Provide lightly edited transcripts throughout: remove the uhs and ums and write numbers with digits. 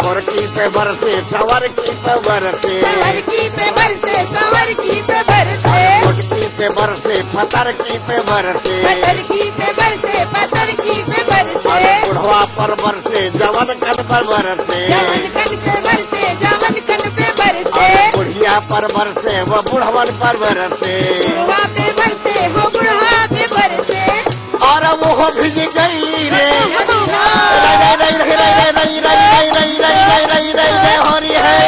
गोरकी पे बरसे सवर की पे बरसे, सवर की पे बरसे, सवर की पे बरसे, मोटकी पे बरसे पतर की पे बरसे, पत्थर की पे बरसे, पत्थर की पे बरसे, बुढ़वा पर बरसे जवन कन पर बरसे, जवन कन पे बरसे, जवन कन पे बरसे, बुढ़िया पर बरसे वो बुढ़वन पर बरसे, बुढ़वा पे बरसे, हो बुढ़वा पे बरसे, और वो भिज गई रे हो रही है,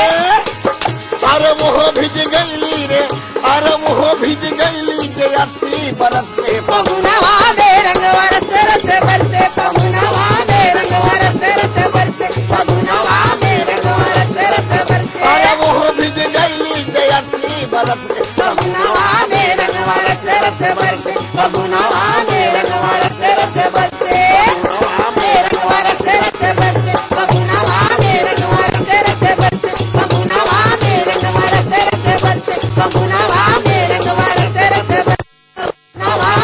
अरे वो भिज गई रे, अरे वो भिज गई जे 80 बरस से पहुनवा में रंग बरस रस बरसे, पहुनवा में रंग बरस रस बरसे, पहुनवा में रंग बरस रस बरसे, अरे वो भिज गई जे 80 बरस से पहुनवा में रंग बरस रस बरसे, पहुनवा में रंग बरस रस बरसे, रंग बरस रस बरसे, पहुनवा में रंग बरस रस बरसे, पहुनवा में रंग बरस रस बरसे, पहुनवा में रंग बरस रस बरसे, नवा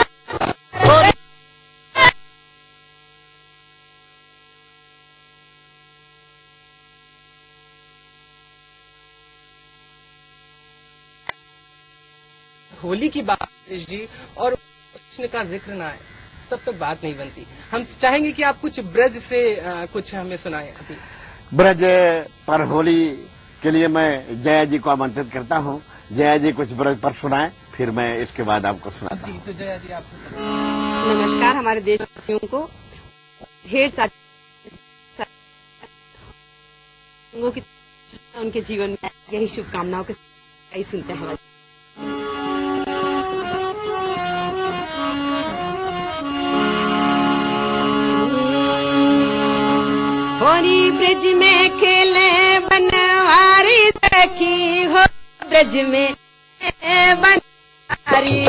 होली की बात जी और कृष्ण का जिक्र ना आए तब तक बात नहीं बनती। हम चाहेंगे कि आप कुछ ब्रज से कुछ हमें सुनाएं अभी। ब्रज पर होली के लिए मैं जया जी को आमंत्रित करता हूँ। जया जी कुछ ब्रज पर सुनाएं, फिर मैं इसके बाद आपको सुनाता जी हूँ। तो जया जी आपको नमस्कार हमारे देशवासियों को ढेर सारी उनके जीवन में यही शुभकामनाओं के साथ यही सुनते हैं। होली ब्रज में खेले बनवारी सखी हो, ब्रज में बनवारी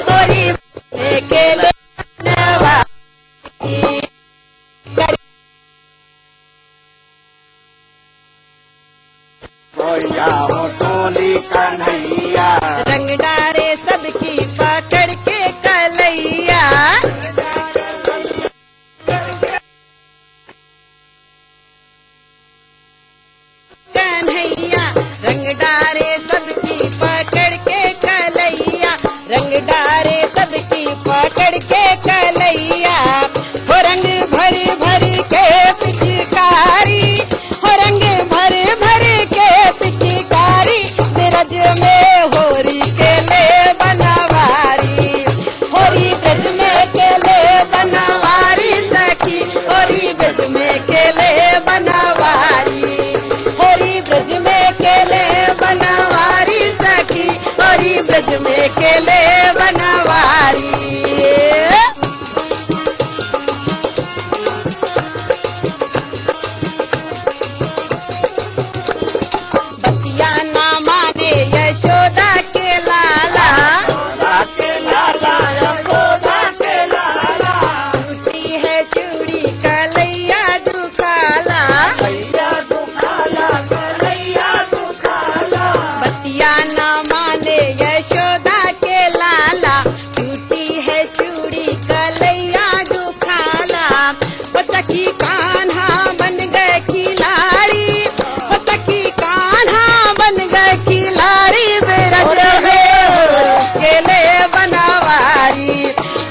होली में खेले बनवारी आओ टोली कन्हैया, रंग डारे सबकी पकड़ के कलैया, कन्हैया रंग डारे सबकी पकड़ के कलैया, रंग डारे सबकी पकड़ के कलैया, हो रंग भर भर के पिचकारी, हो रंग भर भर के पिचकारी, ब्रज में होरी के ले बनवारी, होरी ब्रज में के ले बनवारी सखी, होरी ब्रज में के ले बनवारी, होरी ब्रज में के ले बनवारी सखी, होरी ब्रज में के ले बनवारी। सखी कान्हा बन गए खिलाड़ी, सखी कान्हा बन गए खिलाड़ी, ब्रज में के ले बनवारी,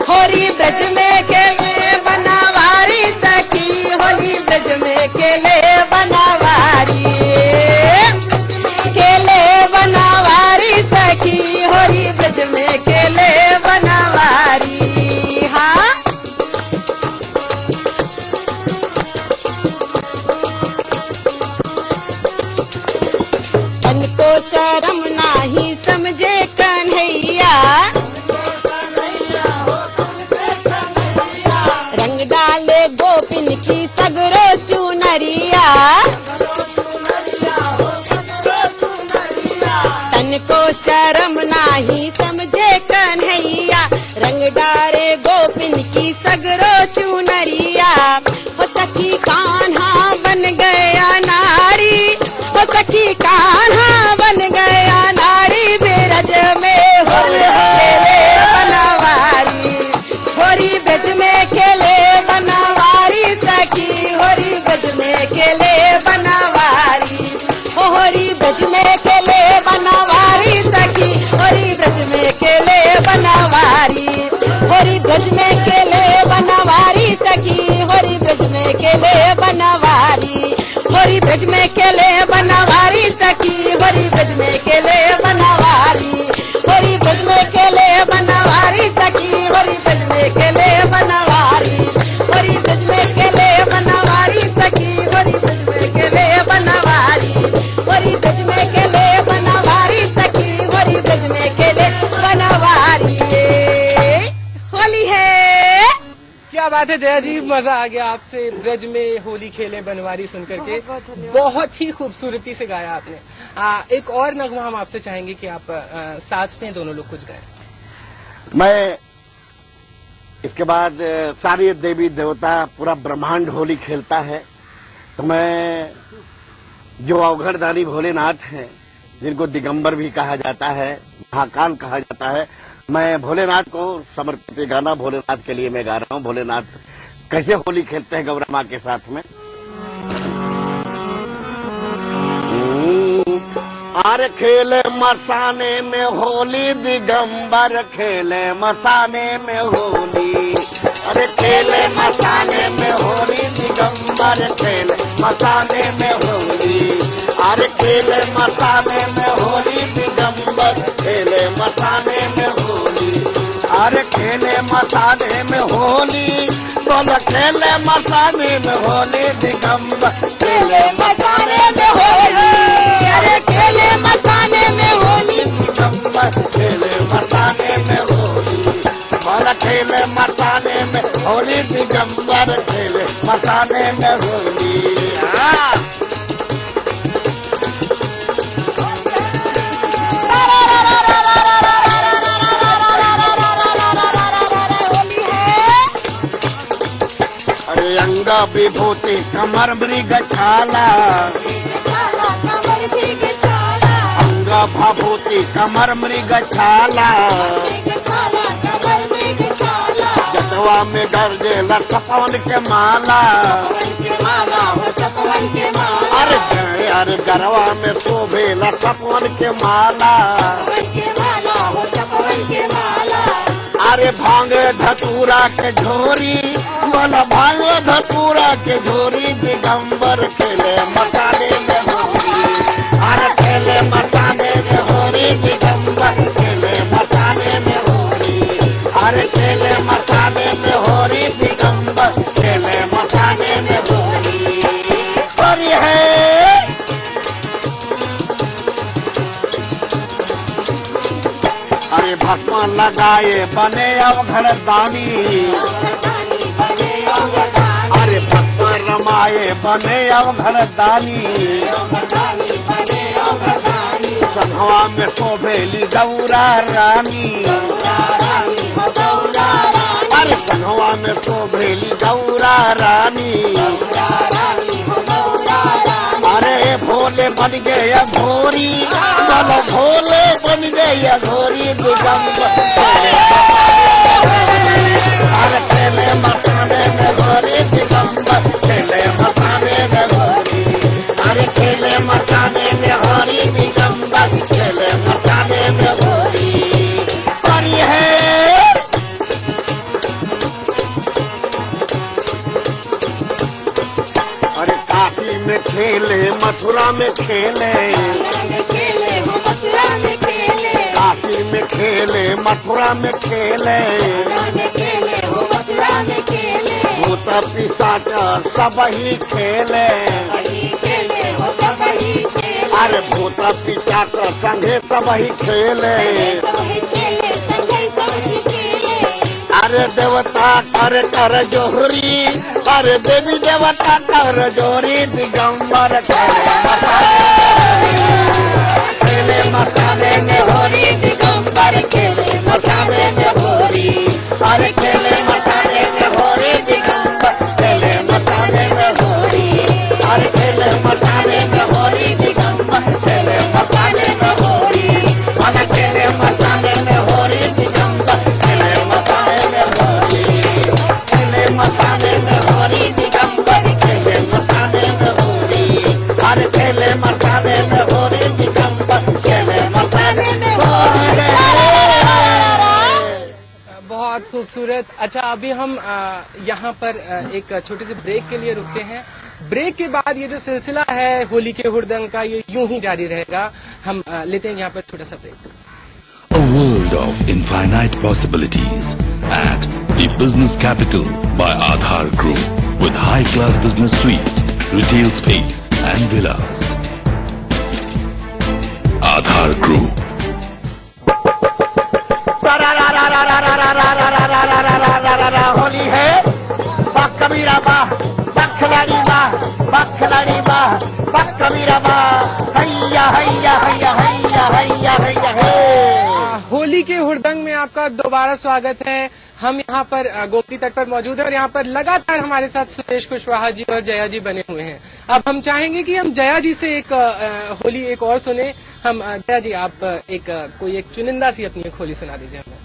होली ब्रज में के ले बनवारी सखी, होली ब्रज में के ले बनवारी, के ले बनवारी सखी, होली ब्रज में के ले बनवारी। हाँ को शरम नाही समझे कन्हैया, रंग डाले गोपिन की सगरो चुनरिया, तन को शरम नाही समझे कन्हैया, रंग डाले गोपिन की सगरो चुनरिया, हो सखी कान्हा बन गया नारी, हो सखी कान्हा केले बनवारी, होरी ब्रज में केले बनवारी सखी, होरी ब्रज में केले बनवारी, होरी ब्रज में केले बनवारी सखी, होरी ब्रज में केले बनवारी, होरी ब्रज में केले बनवारी सखी, होरी ब्रज में केले बनवारी, होरी ब्रज में केले बनवारी सखी, होरी ब्रज में केले बनवारी, होरी ब्रज में केले बनवारी सखी, होरी ब्रज में केले बनवारी, होरी ब्रज में केले बनवारी सखी, होरी ब्रज में केले बनवारी। होली है। क्या बात है जया जी, मजा आ गया आपसे ब्रज में होली खेले बनवारी सुनकर के। बहुत ही खूबसूरती से गाया आपने। एक और नगमा हम आपसे चाहेंगे कि आप साथ में दोनों लोग कुछ गाएं। मैं इसके बाद सारे देवी देवता पूरा ब्रह्मांड होली खेलता है, तो मैं जो अवघड़दानी भोलेनाथ हैं, जिनको दिगंबर भी कहा जाता है, महाकाल कहा जाता है, मैं भोलेनाथ को समर्पित ये गाना भोलेनाथ के लिए मैं गा रहा हूँ। भोलेनाथ कैसे होली खेलते हैं गौरा माँ के साथ में। अरे खेले मसाने में होली दिगंबर खेले मसाने में होली, अरे खेले मसाने में होली दिगंबर खेले मसाने में होली, अरे खेले मसाने में होली दिगंबर खेले मसाने में होली, अरे खेले मसाने में होली, बोल खेले मसाने में होली दिगंबर खेले मसाने में होली, अरे खेले मसाने में होली, दिगंबर खेले मसाने में होली, बोल खेले मसाने में होली दिगंबर खेले मसाने में होली। अरे अंगा विभूति कमर मृग छाला, अंगा भभूति कमर मृग छाला, जटवा में गरजे लखपवन के माला, अरे गरवा में शोभे लखपवन के माला, अरे भांग धतूरा के झोरी, बोला भांग धतूरा के झोरी दिगंबर खेले मसाने में होली, अरे खेले मसाने में होली दिगंबर खेले मसाने में होली, अरे खेले मसाने में होली दिगंबर खेले मसाने में होली। और ये है अरे भस्म लगाए बने अवघड़दानी, अरे भस्म रमाए बने अवघड़दानी, संघवा में शोभेली गौरा रानी, अरे संघवा में शोभेली गौरा रानी, अरे भोले बन गए घोरी, बोलो भोले बन गए घोरी दिगंबर, अरे खेले मसाने में घोरी दिगंबर खेले मसाने में घोरी, अरे खेले मसाने में घोरी दिगंबर खेले मसाने में घोरी। और ये है अरे काशी में खेले मथुरा में खेले, काशी में खेले मथुरा में खेले, भूत पिशाच सब ही खेले, अरे भूत पिशाच संगे सब ही खेले, अरे देवता कर कर जोहरी, अरे देवी देवता कर जोहरी दिगंबर खेले मसाने में होली दिगंबर खेले मसाने में होली, अरे खेले मसाने में होली दिगंबर खेले मसाने में होली, अरे खेले मसाने में होली दिगंबर खेले मसाने में होली, अरे खेले मसाने में होली दिगंबर खेले मसाने में होली, खेले मसाने में होली दिगंबर खेले मसाने में होली। खूबसूरत। अच्छा, अभी हम यहाँ पर एक छोटे से ब्रेक के लिए रुकते हैं। ब्रेक के बाद ये जो सिलसिला है होली के हुड़दंग का, ये यूं ही जारी रहेगा। हम लेते हैं यहाँ पर छोटा सा break. A world of infinite possibilities at the Business Capital by Aadhar Group with high-class business suites, retail space and villas. Aadhar Group. Holi है, वाह कबीरा वाह, वाह खिलाड़ी वाह, वाह खिलाड़ी वाह, वाह कबीरा वाह, हैया हैया हैया हैया हैया हैया है। होली के हुड़दंग में आपका दोबारा स्वागत है। हम यहाँ पर गोमती तट पर मौजूद हैं और यहाँ पर लगातार हमारे साथ सुरेश कुशवाहा जी और जया जी बने हुए हैं। अब हम चाहेंगे कि हम जया जी से एक होली एक और सुने। हम जया जी, आप कोई एक चुनिंदा सी अपनी एक होली सुना दीजिए हमें।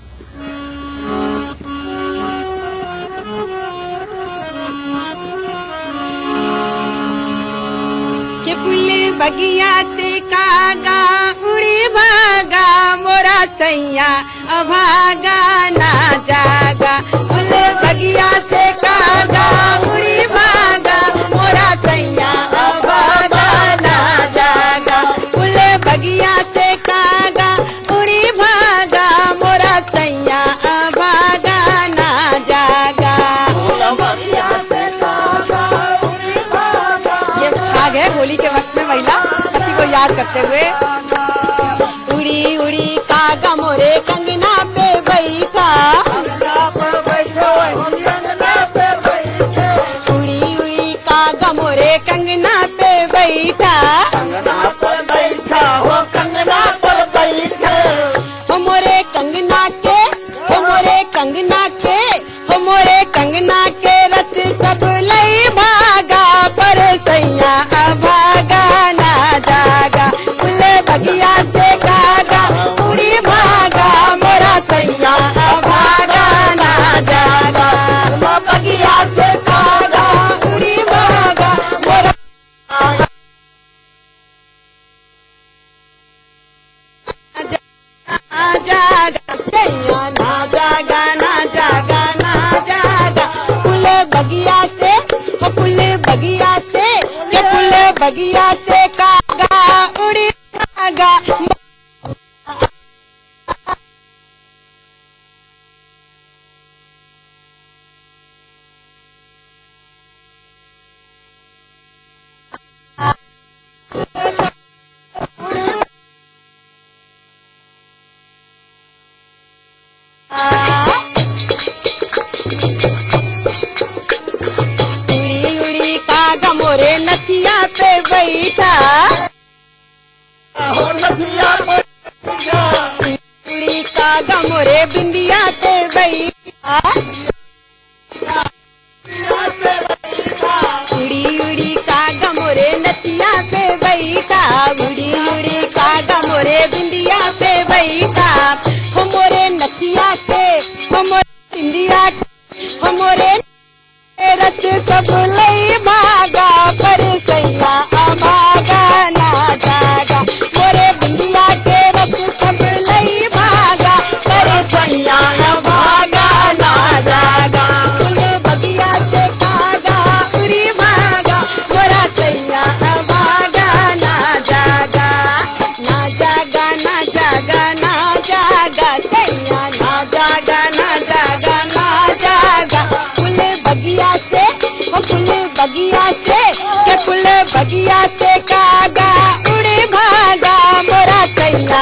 के फूल बगिया से कागा उड़ी भागा मोरा सैया अभागा ना जागा। फूल बगिया से कागा उड़ी भागा मोरा सैया अभागा ना जागा। फूल बगिया से कागा उड़ी भागा मोरा सैया अभागा ना जागा। है होली के वक्त में महिला पति को याद करते हुए, उड़ी उड़ी कागा मोरे कंगना पे बैठा, उड़ी उड़ी कागा मोरे कंगना पे बैठा, हो कंगना पर बैठे, हो मोरे कंगना के, हो मोरे कंगना के, हो मोरे कंगना के रस सब लई भागा पर सैया अभागा ना जागा। फूल बगिया से कागा उड़ी भागा मोरा सैया अभागा ना जागा। बगिया से कागा उड़ी भागा मोरा जागा सैया ना जागा ना जागा ना जागा। फूल बगिया से, फूल बगिया से, ये फूल बगिया से कागा उड़ी भागा। उड़ी उड़ी कागा मोरे नथिया पे बैठा, हो नदिया पर उड़ी कागा मोरे बिंदिया पे बैठा, उड़ी उड़ी कागा मोरे नथिया पे बैठा, उड़ी उड़ी कागा मोरे बिंदिया पे बैठा। हो मोरे नथिया के, हो मोरे बिंदिया के, हो मोरे रस सब लई भागा पर सैया अभागा ना जागा। मोरे बिंदिया के रस सब लई भागा पर सैया अभागा ना जागा। फूल बगिया से कागा उड़ी भागा मोरा सैया अभागा ना जागा। ना जागा ना जागा ना जागा सैया ना जागा ना जागा ना जागा। फूल बगिया से, ओ फूल बगिया से, के फूल बगिया से कागा उड़े भागा मोरा सैया